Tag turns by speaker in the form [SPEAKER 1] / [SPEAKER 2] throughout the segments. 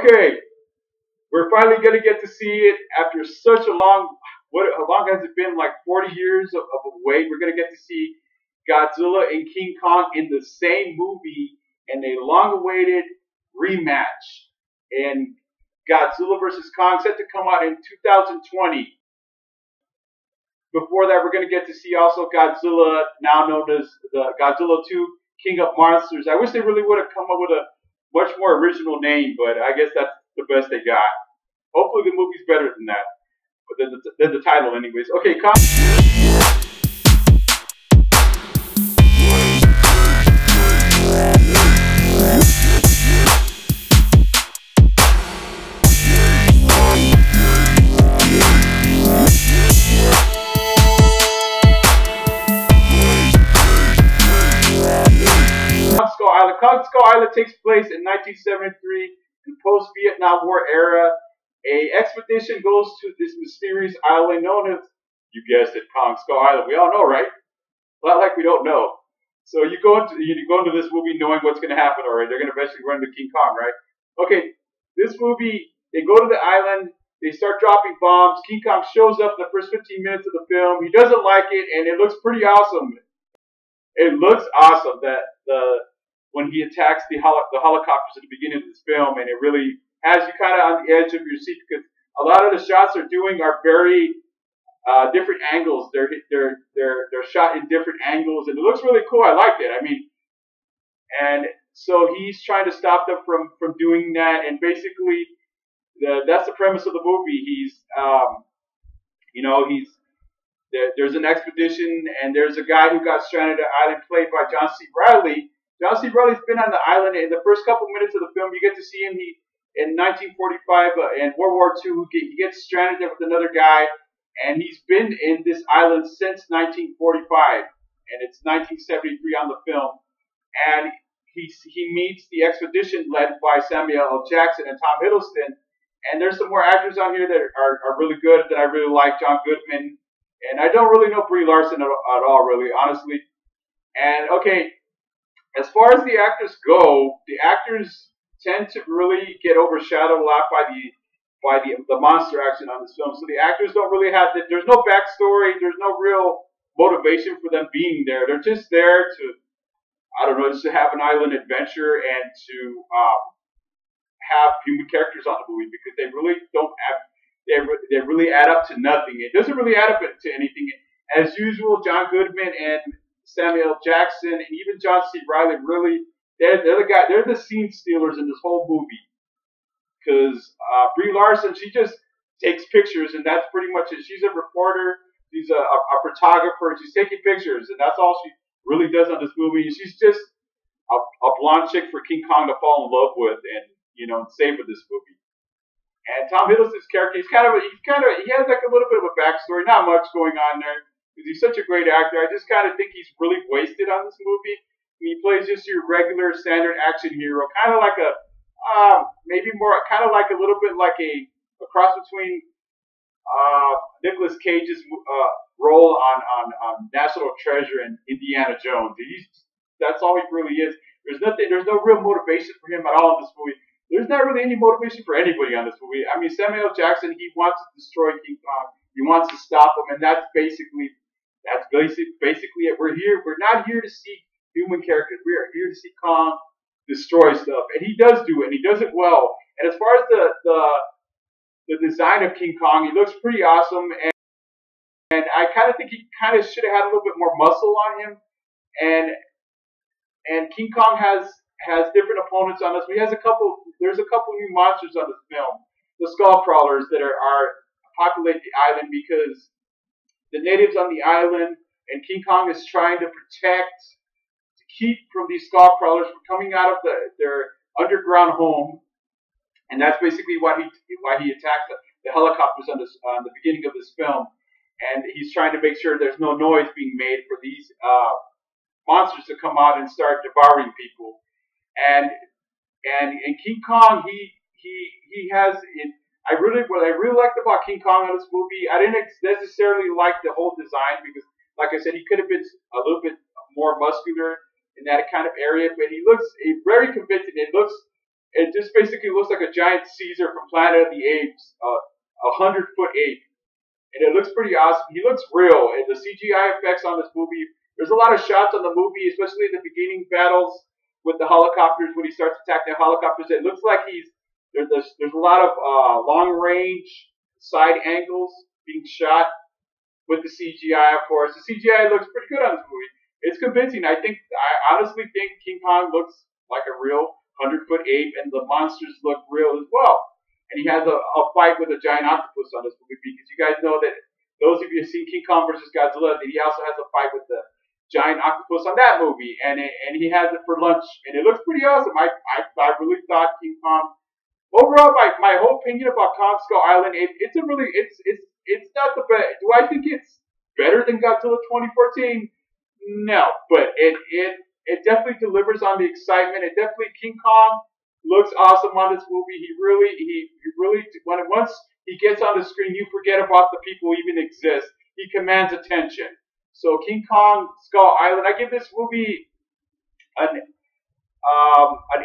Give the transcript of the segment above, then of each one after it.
[SPEAKER 1] Okay, we're finally gonna get to see it after such a long. How long has it been? Like 40 years of a wait. We're gonna get to see Godzilla and King Kong in the same movie in a long-awaited rematch. And Godzilla versus Kong set to come out in 2020. Before that, we're going to get to see also Godzilla, now known as the Godzilla 2 King of Monsters. I wish they really would have come up with a much more original name, but I guess that's the best they got. Hopefully the movie's better than that. But than the title anyways. Okay, Kong. Kong Skull Island takes place in 1973 in post-Vietnam War era. A expedition goes to this mysterious island known as, you guessed it, Kong Skull Island. We all know, right? Not like we don't know. So you go into this movie knowing what's going to happen already. They're going to eventually run into King Kong, right? Okay, this movie, they go to the island, they start dropping bombs. King Kong shows up in the first 15 minutes of the film. He doesn't like it, and it looks pretty awesome. It looks awesome that when he attacks the helicopters at the beginning of this film, and it really has you kind of on the edge of your seat because a lot of the shots they're doing are very different angles. They're shot in different angles, and it looks really cool. I liked it. I mean, and so he's trying to stop them from doing that, and basically that's the premise of the movie. There's an expedition, and there's a guy who got stranded at an island played by John C. Reilly. John C. Reilly's been on the island. In the first couple minutes of the film, you get to see him. In 1945 and World War II, he gets stranded there with another guy, and he's been in this island since 1945, and it's 1973 on the film. And he meets the expedition led by Samuel L. Jackson and Tom Hiddleston. And there's some more actors on here that are really good that I really like. John Goodman, and I don't really know Brie Larson at all, really, honestly. And okay. As far as the actors go, the actors tend to really get overshadowed a lot by the monster action on this film. So the actors don't really have there's no backstory, there's no real motivation for them being there. They're just there to, I don't know, just to have an island adventure and to have human characters on the movie because they really don't have, they really add up to nothing. It doesn't really add up to anything. As usual, John Goodman and Samuel Jackson and even John C. Reilly really they're the scene stealers in this whole movie because Brie Larson, she just takes pictures and that's pretty much it. She's a reporter, she's a photographer, she's taking pictures and that's all she really does on this movie. She's just a blonde chick for King Kong to fall in love with and save with this movie. And Tom Hiddleston's character, he has like a little bit of a backstory, not much going on there. He's such a great actor. I just kind of think he's really wasted on this movie. He plays just your regular standard action hero, kind of like a maybe more kind of like a little bit like a cross between Nicolas Cage's role on National Treasure and Indiana Jones. That's all he really is. There's no real motivation for him at all in this movie. There's not really any motivation for anybody on this movie. I mean, Samuel Jackson, he wants to destroy King Kong. He wants to stop him, and that's basically it. We're not here to see human characters. We are here to see Kong destroy stuff, and he does do it, and he does it well. And as far as the design of King Kong, he looks pretty awesome, and I kind of think he kind of should have had a little bit more muscle on him. And King Kong has different opponents on this. There's a couple new monsters on this film, the skull crawlers that are populate the island because the natives on the island and King Kong is trying to keep from these skull crawlers from coming out of their underground home, and that's basically why he attacked the helicopters on the beginning of this film, and he's trying to make sure there's no noise being made for these monsters to come out and start devouring people, and King Kong he has it. What I really liked about King Kong in this movie, I didn't necessarily like the whole design because, like I said, he could have been a little bit more muscular in that kind of area, but he looks very convincing. It looks It just basically looks like a giant Caesar from Planet of the Apes, 100-foot ape, and it looks pretty awesome. He looks real, and the CGI effects on this movie. There's a lot of shots on the movie, especially the beginning battles with the helicopters when he starts attacking the helicopters. It looks like there's a lot of long range side angles being shot with the CGI, of course. The CGI looks pretty good on this movie. It's convincing. I honestly think King Kong looks like a real 100-foot ape, and the monsters look real as well. And he has a fight with a giant octopus on this movie, because you guys know that those of you who have seen King Kong versus Godzilla, that he also has a fight with the giant octopus on that movie, and he has it for lunch, and it looks pretty awesome. I really thought King Kong. Overall, my whole opinion about Kong Skull Island, it's not the best. Do I think it's better than Godzilla 2014? No, but it definitely delivers on the excitement. It definitely King Kong looks awesome on this movie. He really once he gets on the screen, you forget about the people who even exist. He commands attention. So King Kong Skull Island, I give this movie an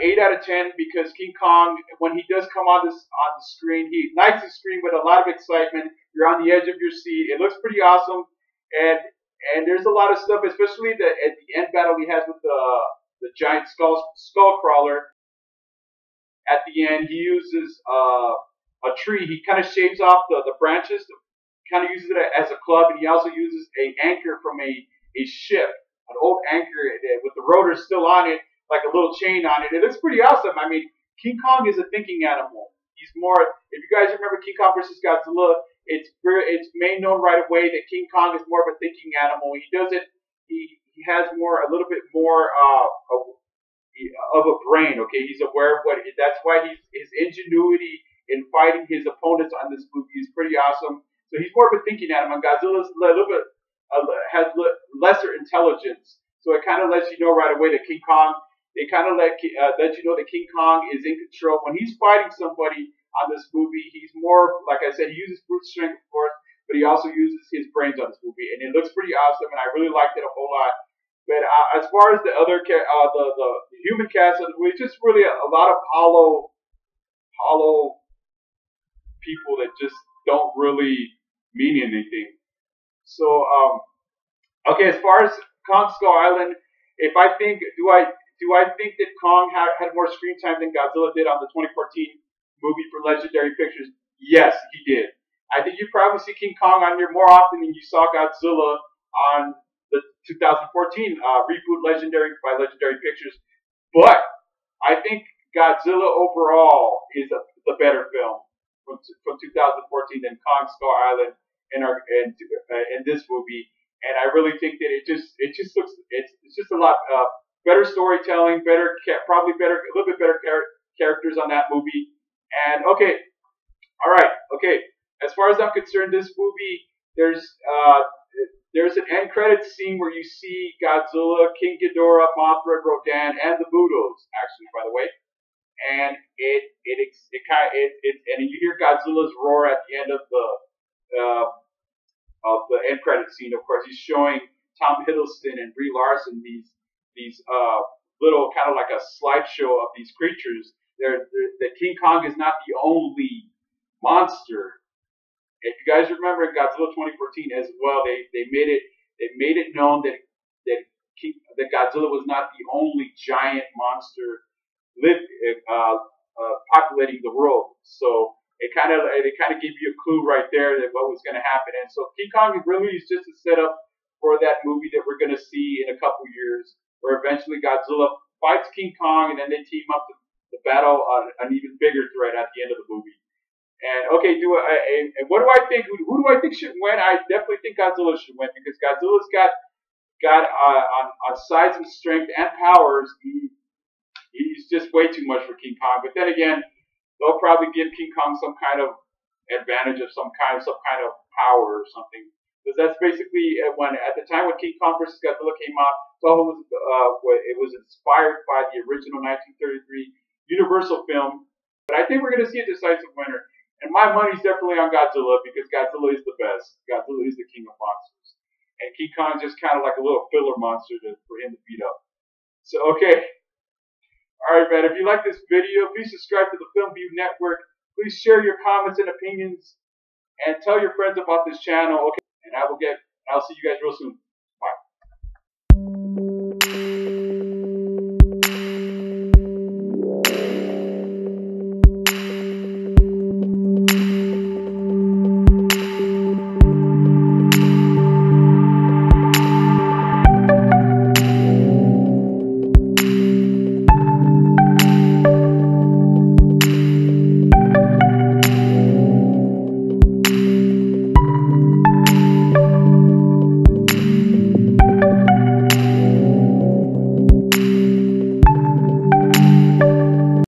[SPEAKER 1] 8 out of 10, because King Kong, when he does come on the screen, he ignites the screen with a lot of excitement. You're on the edge of your seat. It looks pretty awesome, and there's a lot of stuff, especially at the end battle he has with the giant skull crawler. At the end, he uses a tree. He kind of shaves off the branches, kind of uses it as a club, and he also uses an anchor from a ship, an old anchor with the rotors still on it, like a little chain on it. It looks pretty awesome. I mean, King Kong is a thinking animal. He's more. If you guys remember King Kong versus Godzilla, it's made known right away that King Kong is more of a thinking animal. He does it. He has a little bit more of a brain. Okay, he's aware of what. That's why his ingenuity in fighting his opponents on this movie is pretty awesome. So he's more of a thinking animal. Godzilla's a little bit has lesser intelligence. So it kind of lets you know right away that King Kong. They kind of let you know that King Kong is in control. When he's fighting somebody on this movie, he's more, like I said, he uses brute strength, of course, but he also uses his brains on this movie, and it looks pretty awesome, and I really liked it a whole lot. But as far as the other, the human cast of the movie, it's just really a lot of hollow people that just don't really mean anything. So, okay, as far as Kong Skull Island, if I think, do I think that Kong had more screen time than Godzilla did on the 2014 movie for Legendary Pictures? Yes, he did. I think you probably see King Kong on here more often than you saw Godzilla on the 2014 reboot by Legendary Pictures. But I think Godzilla overall is the better film from 2014 than Kong Skull Island in this movie. And I really think that it just looks it's just a lot better storytelling, probably a little bit better characters on that movie. And okay, all right, okay. As far as I'm concerned, this movie there's an end credits scene where you see Godzilla, King Ghidorah, Mothra, Rodan, and the Budos. Actually, by the way, and and you hear Godzilla's roar at the end of the end credits scene. Of course, he's showing Tom Hiddleston and Brie Larson these little kind of like a slideshow of these creatures. The King Kong is not the only monster. If you guys remember in Godzilla 2014 as well, they made it known that Godzilla was not the only giant monster populating the world. So it kind of gave you a clue right there that what was going to happen. And so King Kong really is just a setup for that movie that we're going to see in a couple years, where eventually Godzilla fights King Kong, and then they team up to battle an even bigger threat at the end of the movie. And okay, and what do I think? Who do I think should win? I definitely think Godzilla should win, because Godzilla's got on size and strength and powers. He's just way too much for King Kong. But then again, they'll probably give King Kong some kind of advantage of some kind of power or something. Because that's basically at the time when King Kong versus Godzilla came out, it was inspired by the original 1933 Universal film. But I think we're going to see a decisive winner. And my money's definitely on Godzilla, because Godzilla is the best. Godzilla is the king of monsters. And King Kong's just kind of like a little filler monster for him to beat up. So, okay. All right, man. If you like this video, please subscribe to the Film View Network. Please share your comments and opinions, and tell your friends about this channel. Okay, and I'll see you guys real soon.